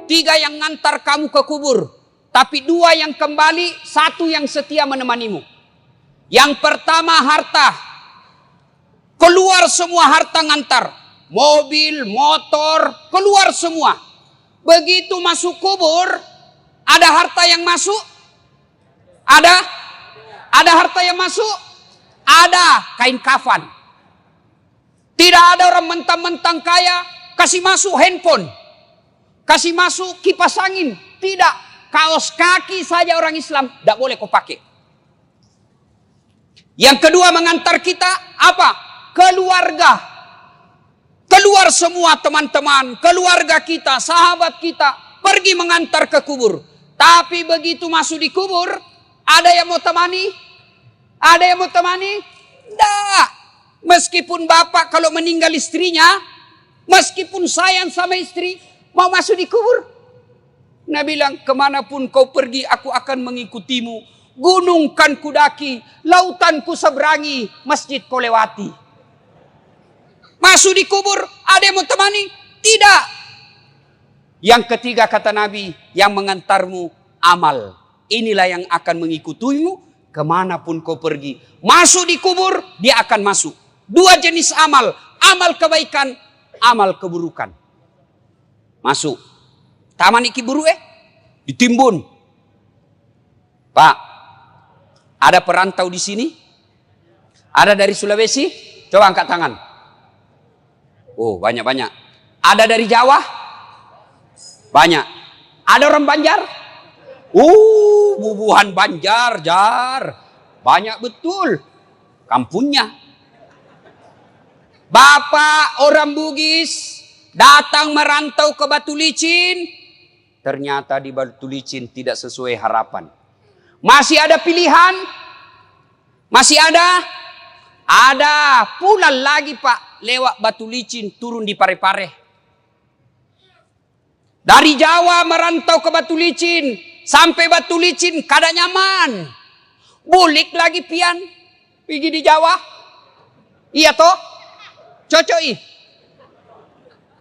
3 yang ngantar kamu ke kubur. Tapi 2 yang kembali, 1 yang setia menemanimu. Yang pertama harta. Keluar semua harta ngantar. Mobil, motor, keluar semua. Begitu masuk kubur, ada harta yang masuk? Ada harta yang masuk? Ada kain kafan. Tidak ada orang mentang-mentang kaya kasih masuk handphone, kasih masuk kipas angin. Tidak, kaos kaki saja orang Islam tidak boleh kau pakai. Yang kedua mengantar kita apa? Keluarga. Keluar semua teman-teman, keluarga kita, sahabat kita, pergi mengantar ke kubur. Tapi begitu masuk di kubur, ada yang mau temani? Ada yang mau temani? Tidak. Meskipun bapak kalau meninggal istrinya, meskipun sayang sama istri, mau masuk di kubur. Nabi bilang, kemanapun kau pergi, aku akan mengikutimu. Gunung kan kudaki, lautan ku seberangi, masjid kau lewati. Masuk di kubur, ada yang mau temani? Tidak. Yang ketiga kata Nabi, yang mengantarmu amal. Inilah yang akan mengikutimu kemanapun kau pergi. Masuk di kubur, dia akan masuk. 2 jenis amal. Amal kebaikan, amal keburukan. Masuk. Taman iki buru ditimbun. Pak, ada perantau di sini? Ada dari Sulawesi? Coba angkat tangan. Oh, banyak-banyak. Ada dari Jawa? Banyak. Ada orang Banjar? Bubuhan Banjar, Jar. Banyak betul. Kampungnya. Bapak orang Bugis datang merantau ke Batu Licin. Ternyata di Batu Licin tidak sesuai harapan. Masih ada pilihan? Masih ada? Ada. Pulang lagi Pak. Lewat Batu Licin, turun di Parepare. Dari Jawa merantau ke Batu Licin. Sampai Batu Licin kada nyaman. Bulik lagi pian. Pergi di Jawa. Iya toh? Cocok.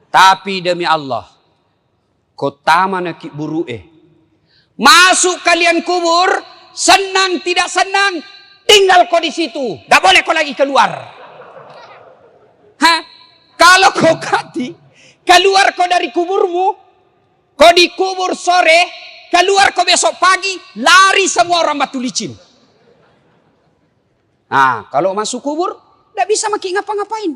Tapi demi Allah. Kota mana ki buru masuk kalian kubur. Senang tidak senang. Tinggal kau di situ. Tak boleh kau lagi keluar. Kalau kau keluar kau dari kuburmu, kau dikubur sore, keluar kau besok pagi, lari semua orang Batu Licin. Nah, kalau masuk kubur, tidak bisa makin ngapa-ngapain.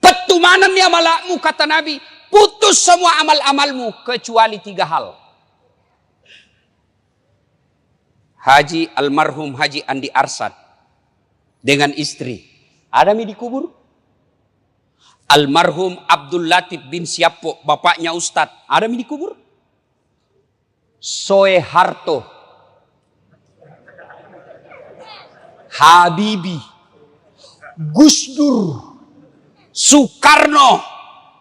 Petumanan ya malakmu, kata Nabi, putus semua amal-amalmu, kecuali 3 hal. Haji almarhum Haji Andi Arsad dengan istri, ada mi di kubur? Almarhum Abdul Latif bin Siapo, bapaknya Ustadz, ada mi di kubur? Soeharto, Habibie, Gus Dur, Soekarno,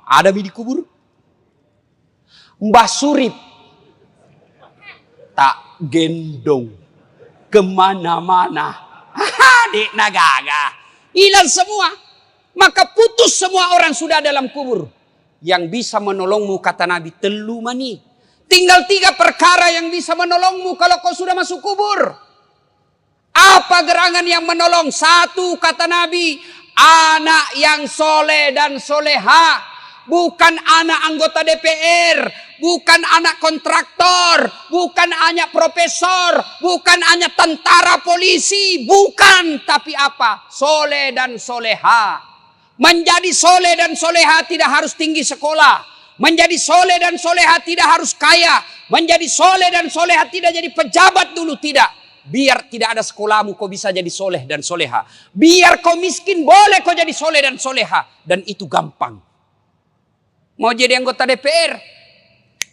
ada mi di kubur? Mbah Surip, tak gendong kemana-mana. Dek nagaga, hilang semua. Maka putus semua orang sudah dalam kubur. Yang bisa menolongmu, kata Nabi, telu mani. Tinggal 3 perkara yang bisa menolongmu kalau kau sudah masuk kubur. Apa gerangan yang menolong? 1, kata Nabi, anak yang soleh dan soleha. Bukan anak anggota DPR, bukan anak kontraktor, bukan anak profesor, bukan anak tentara polisi, bukan. Tapi apa? Soleh dan soleha. Menjadi soleh dan soleha tidak harus tinggi sekolah. Menjadi soleh dan soleha tidak harus kaya. Menjadi soleh dan soleha tidak jadi pejabat dulu, tidak. Biar tidak ada sekolahmu kau bisa jadi soleh dan soleha. Biar kau miskin boleh kau jadi soleh dan soleha. Dan itu gampang. Mau jadi anggota DPR?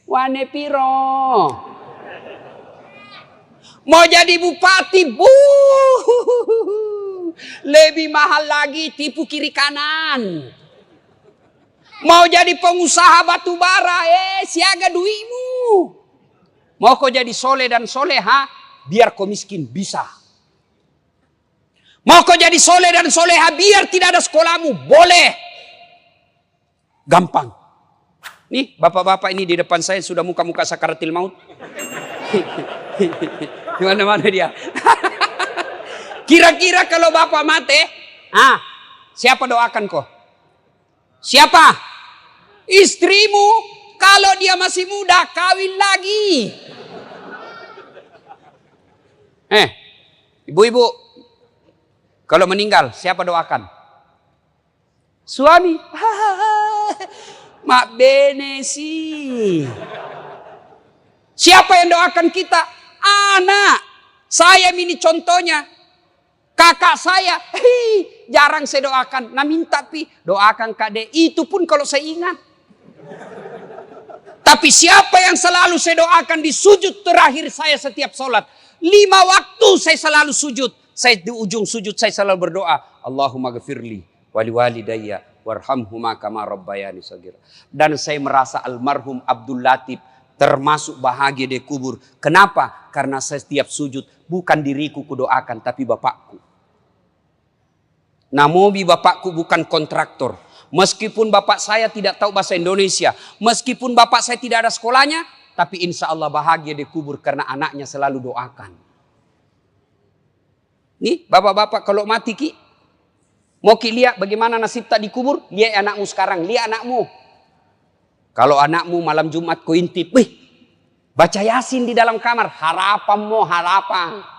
Wane piro. Mau jadi bupati? Lebih mahal lagi, tipu kiri kanan. Mau jadi pengusaha batu bara, siaga duitmu. Mau kau jadi soleh dan soleha, biar kau miskin bisa. Mau kau jadi soleh dan soleha, biar tidak ada sekolahmu, boleh. Gampang. Nih, bapak-bapak ini di depan saya sudah muka-muka sakaratil maut. Di mana-mana dia. Kira-kira kalau bapak mati, siapa doakan kau? Siapa? Istrimu. Kalau dia masih muda, kawin lagi. Ibu-ibu, kalau meninggal, siapa doakan? Suami. Mak bene sih. Siapa yang doakan kita? Anak. Saya ini contohnya. Kakak saya, jarang saya doakan. Nah minta doakan Kak itu pun kalau saya ingat. Tapi siapa yang selalu saya doakan di sujud terakhir saya setiap sholat. 5 waktu saya selalu sujud. Saya di ujung sujud saya selalu berdoa. Allahumma ghafirli wali walidayya warhamhuma kama rabbayani shaghira. Dan saya merasa almarhum Abdul Latif termasuk bahagia di kubur. Kenapa? Karena saya setiap sujud bukan diriku kudoakan tapi bapakku. Namobi bapakku bukan kontraktor. Meskipun bapak saya tidak tahu bahasa Indonesia. Meskipun bapak saya tidak ada sekolahnya. Tapi insya Allah bahagia di kubur karena anaknya selalu doakan. Nih bapak-bapak kalau mati ki. Mau ki lihat bagaimana nasib tak di kubur. Lihat anakmu sekarang. Lihat anakmu. Kalau anakmu malam Jumat kau intip. Baca Yasin di dalam kamar. Harapanmu harapan.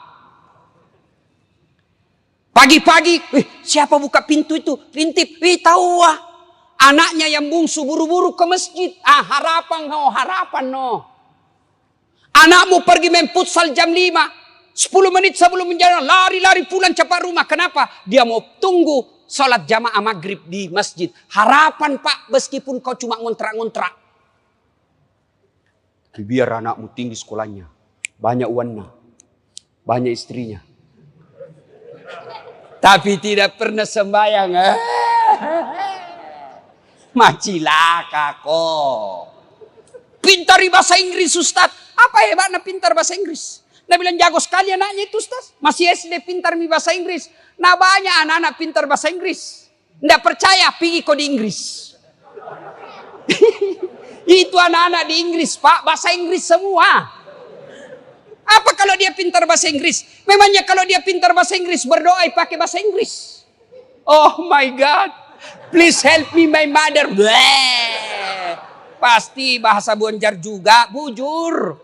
Pagi-pagi, siapa buka pintu itu? Rintip, tahu wah. Anaknya yang bungsu buru-buru ke masjid. Harapan no. Anakmu pergi main futsal jam 5. 10 menit sebelum menjalan, lari-lari pulang cepat rumah. Kenapa? Dia mau tunggu sholat jamaah maghrib di masjid. Harapan Pak, meskipun kau cuma ngontrak-ngontrak. Biar anakmu tinggi sekolahnya. Banyak uangnya. Banyak istrinya. Tapi tidak pernah sembahyang. Macilaka kok. Pintar bahasa Inggris Ustaz. Apa hebatnya pintar bahasa Inggris? Nah bilang jago sekali anaknya itu Ustaz. Masih SD pintar bahasa Inggris. Nah banyak anak-anak pintar bahasa Inggris. Nggak percaya pergi kok di Inggris. Itu anak-anak di Inggris Pak. Bahasa Inggris semua. Apa kalau dia pintar bahasa Inggris? Memangnya kalau dia pintar bahasa Inggris berdoa pakai bahasa Inggris? Oh my God. Please help me my mother. Bleh. Pasti bahasa Bonjar juga. Bujur.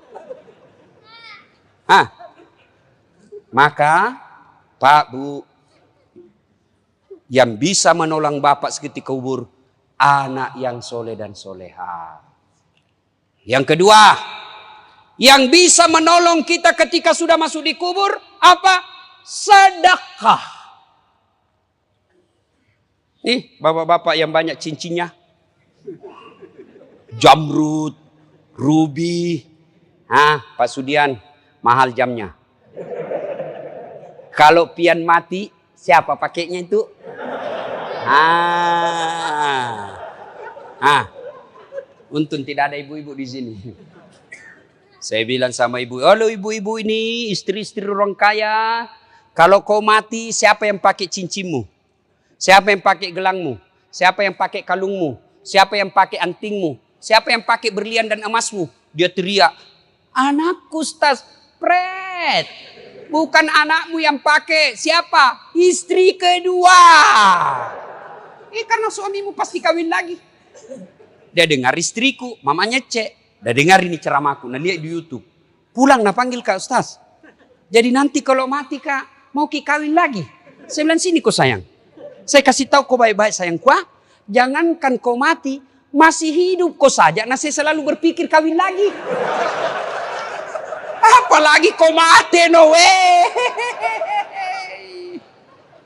Maka Pak Bu. Yang bisa menolong Bapak seketika kubur. Anak yang soleh dan soleha. Yang kedua. Yang bisa menolong kita ketika sudah masuk di kubur. Apa? Sedekah. Nih bapak-bapak yang banyak cincinnya. Jamrud. Ruby. Pak Sudian. Mahal jamnya. Kalau pian mati. Siapa pakainya itu? Untung tidak ada ibu-ibu di sini. Saya bilang sama ibu, halo ibu-ibu ini istri-istri orang kaya. Kalau kau mati siapa yang pakai cincinmu? Siapa yang pakai gelangmu? Siapa yang pakai kalungmu? Siapa yang pakai antingmu? Siapa yang pakai berlian dan emasmu? Dia teriak, anakku Ustaz, pret. Bukan anakmu yang pakai, siapa? Istri kedua. Karena suamimu pasti kawin lagi. Dia dengar istriku, mamanya cek. Dah dengar ini ceramahku, nah lihat di YouTube. Pulang nah panggil Kak Ustaz. Jadi nanti kalau mati Kak, mau ki kawin lagi. Saya bilang sini kau sayang. Saya kasih tahu kau baik-baik sayangku. Jangankan kau mati, masih hidup kau saja. Nah saya selalu berpikir kawin lagi. Apalagi kau mati no way.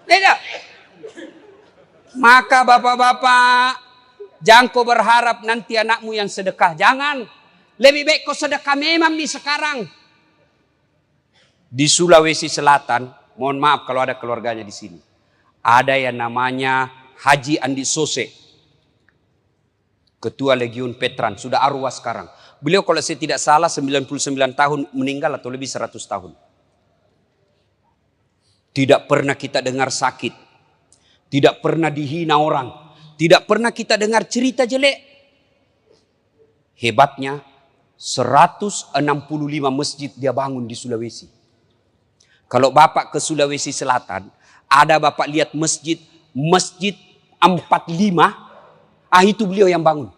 Tidak. Maka bapak-bapak, jangan kau berharap nanti anakmu yang sedekah. Jangan. Lebih baik kau sedekah memang di sekarang. Di Sulawesi Selatan, mohon maaf kalau ada keluarganya di sini. Ada yang namanya Haji Andi Sose. Ketua Legiun Petran, sudah arwah sekarang. Beliau kalau saya tidak salah 99 tahun meninggal atau lebih 100 tahun. Tidak pernah kita dengar sakit. Tidak pernah dihina orang. Tidak pernah kita dengar cerita jelek. Hebatnya 165 masjid dia bangun di Sulawesi. Kalau Bapak ke Sulawesi Selatan, ada Bapak lihat masjid 45, itu beliau yang bangun.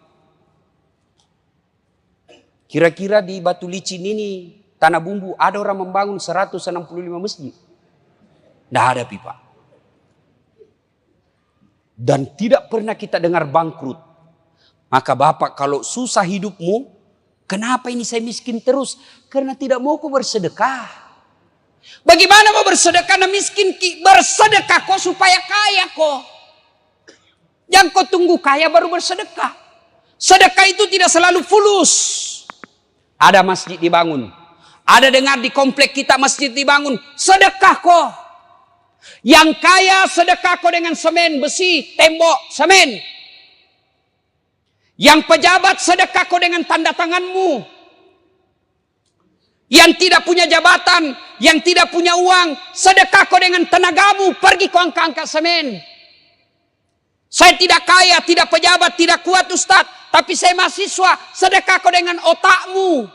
Kira-kira di Batu Licin ini, Tanah Bumbu, ada orang membangun 165 masjid? Tidak ada, Pak. Dan tidak pernah kita dengar bangkrut. Maka Bapak kalau susah hidupmu, kenapa ini saya miskin terus? Karena tidak mau kau bersedekah. Bagaimana mau bersedekah na miskin? Bersedekah kau supaya kaya kau. Jangan kau tunggu kaya baru bersedekah. Sedekah itu tidak selalu fulus. Ada masjid dibangun. Ada dengar di komplek kita masjid dibangun. Sedekah kau. Yang kaya sedekah kau dengan semen, besi, tembok, semen. Yang pejabat sedekah kau dengan tanda tanganmu. Yang tidak punya jabatan, yang tidak punya uang, sedekah kau dengan tenagamu, pergi kau angkat semen. Saya tidak kaya, tidak pejabat, tidak kuat Ustaz, tapi saya mahasiswa, sedekah kau dengan otakmu.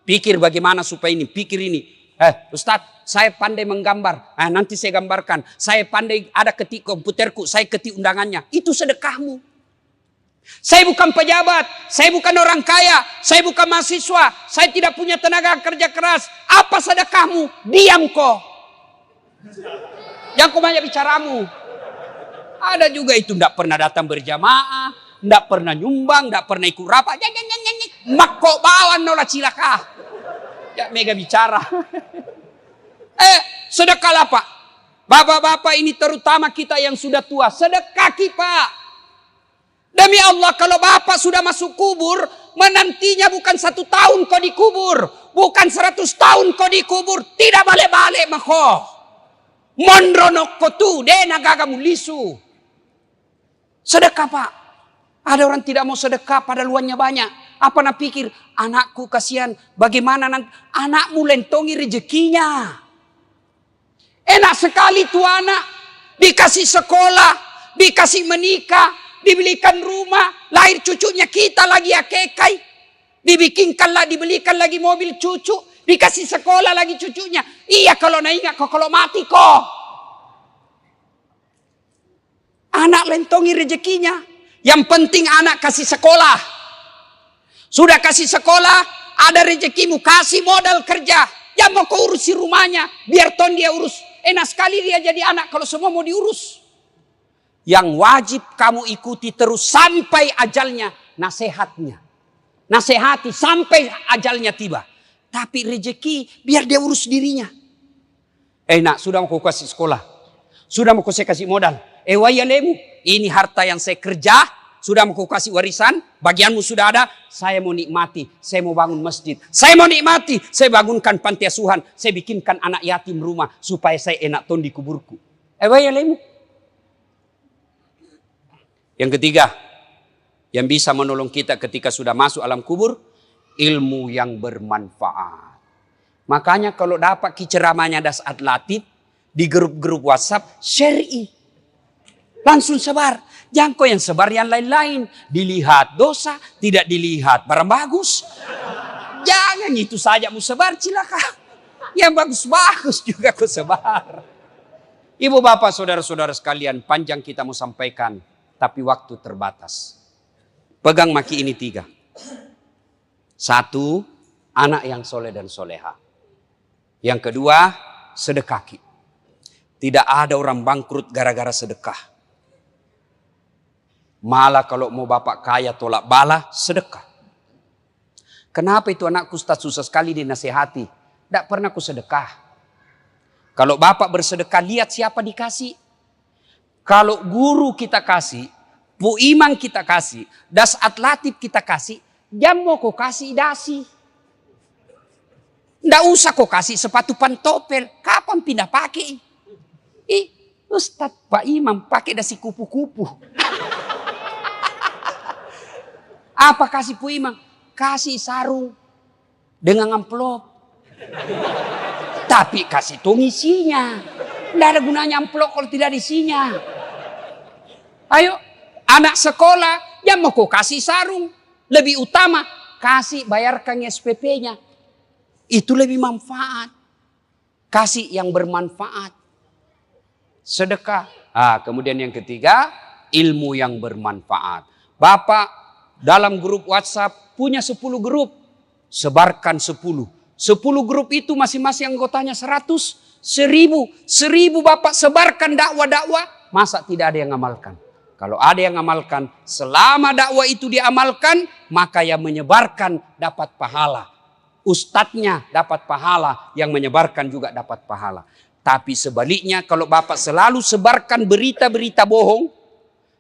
Pikir bagaimana supaya ini, pikir ini. Ustaz, saya pandai menggambar, nanti saya gambarkan. Saya pandai ada ketik komputerku, saya ketik undangannya. Itu sedekahmu. Saya bukan pejabat, saya bukan orang kaya, saya bukan mahasiswa, saya tidak punya tenaga kerja keras. Apa sedekahmu? Diam kau. Yang kau banyak bicaramu. Ada juga itu tidak pernah datang berjamaah, tidak pernah nyumbang, tidak pernah ikut rapat. Mak kau bawa nolah cilaka. Ya mega bicara. Sedekah Pak. Bapak-bapak ini terutama kita yang sudah tua, sedekah Pak. Demi Allah kalau Bapak sudah masuk kubur, menantinya bukan 1 tahun kau dikubur, bukan 100 tahun kau dikubur, tidak balik-balik mako. Mondronok kau tu, dena gagamu lisu. Sedekah Pak. Ada orang tidak mau sedekah pada luannya banyak. Apa nak pikir, anakku kasihan, bagaimana nanti anakmu lentongi rezekinya. Enak sekali tuh anak, dikasih sekolah, dikasih menikah, dibelikan rumah, lahir cucunya kita lagi akekai, dibelikan lagi mobil cucu, dikasih sekolah lagi cucunya. Iya kalau nak ingat kok, kalau mati kok. Anak lentongi rezekinya. Yang penting anak kasih sekolah. Sudah kasih sekolah, ada rezekimu, kasih modal kerja. Ya mau kau urusi rumahnya, biar ton dia urus. Enak sekali dia jadi anak kalau semua mau diurus. Yang wajib kamu ikuti terus sampai ajalnya, nasihatnya. Nasihati sampai ajalnya tiba. Tapi rezeki biar dia urus dirinya. Nak, sudah mau kau kasih sekolah. Sudah mau kau saya kasih modal. Wayalemu, ini harta yang saya kerja. Sudah mau kau kasih warisan, bagianmu sudah ada. Saya mau nikmati, saya mau bangun masjid. Saya mau nikmati, saya bangunkan panti asuhan. Saya bikinkan anak yatim rumah supaya saya enak ton di kuburku. Wayalemu. Yang ketiga, yang bisa menolong kita ketika sudah masuk alam kubur, ilmu yang bermanfaat. Makanya kalau dapat ceramahnya Das Atlatif di grup-grup WhatsApp, syar'i. Langsung sebar. Jangan kau yang sebar yang lain-lain. Dilihat dosa, tidak dilihat barang bagus. Jangan itu saja mau sebar, cilaka. Yang bagus-bagus juga kau sebar. Ibu bapak saudara-saudara sekalian, panjang kita mau sampaikan. Tapi waktu terbatas. Pegang maki ini 3. 1, anak yang soleh dan soleha. Yang kedua, sedekah. Tidak ada orang bangkrut gara-gara sedekah. Malah kalau mau bapak kaya tolak bala, sedekah. Kenapa itu anakku Ustaz susah sekali dinasihati? Tidak pernah ku sedekah. Kalau bapak bersedekah, lihat siapa dikasih. Kalau guru kita kasih, Bu Imam kita kasih, Das Atlatif kita kasih, jam mau kau kasih dasi. Tidak usah kau kasih sepatu pantopel. Kapan pindah pakai? Ustaz Pak Imam pakai dasi kupu-kupu. Apa kasih Bu Imam? Kasih sarung dengan amplop. Tapi kasih tong isinya. Tidak ada gunanya amplop kalau tidak ada isinya. Ayo, anak sekolah yang mau kau kasih sarung. Lebih utama, kasih bayarkan SPP-nya. Itu lebih manfaat. Kasih yang bermanfaat. Sedekah. Kemudian yang ketiga, ilmu yang bermanfaat. Bapak dalam grup WhatsApp punya 10 grup. Sebarkan 10. 10 grup itu masing-masing anggotanya 100, 1000. 1000 Bapak sebarkan dakwah-dakwah. Masa tidak ada yang ngamalkan? Kalau ada yang ngamalkan, selama dakwah itu diamalkan, maka yang menyebarkan dapat pahala. Ustadznya dapat pahala, yang menyebarkan juga dapat pahala. Tapi sebaliknya kalau Bapak selalu sebarkan berita-berita bohong,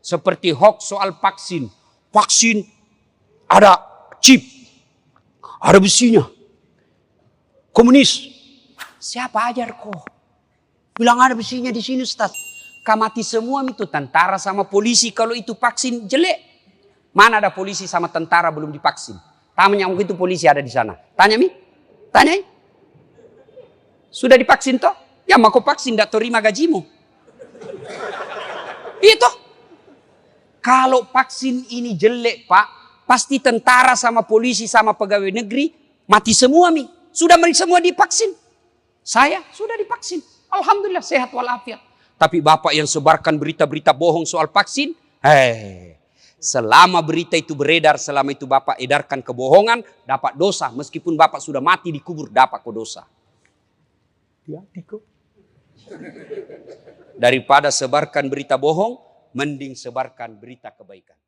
seperti hoax soal vaksin. Vaksin ada chip, ada besinya. Komunis. Siapa ajar kok? Bilang ada besinya di sini Ustaz. Mati semua itu tentara sama polisi kalau itu vaksin jelek. Mana ada polisi sama tentara belum divaksin? Tanya itu polisi ada di sana. Tanya Mi. Tanya. Sudah divaksin toh? Ya mau vaksin tidak terima gajimu. Itu. Kalau vaksin ini jelek Pak, pasti tentara sama polisi sama pegawai negeri mati semua Mi. Sudah semua divaksin. Saya sudah divaksin. Alhamdulillah sehat walafiat. Tapi Bapak yang sebarkan berita-berita bohong soal vaksin, selama berita itu beredar, selama itu Bapak edarkan kebohongan, dapat dosa. Meskipun Bapak sudah mati dikubur, dapat kok dosa. Daripada sebarkan berita bohong, mending sebarkan berita kebaikan.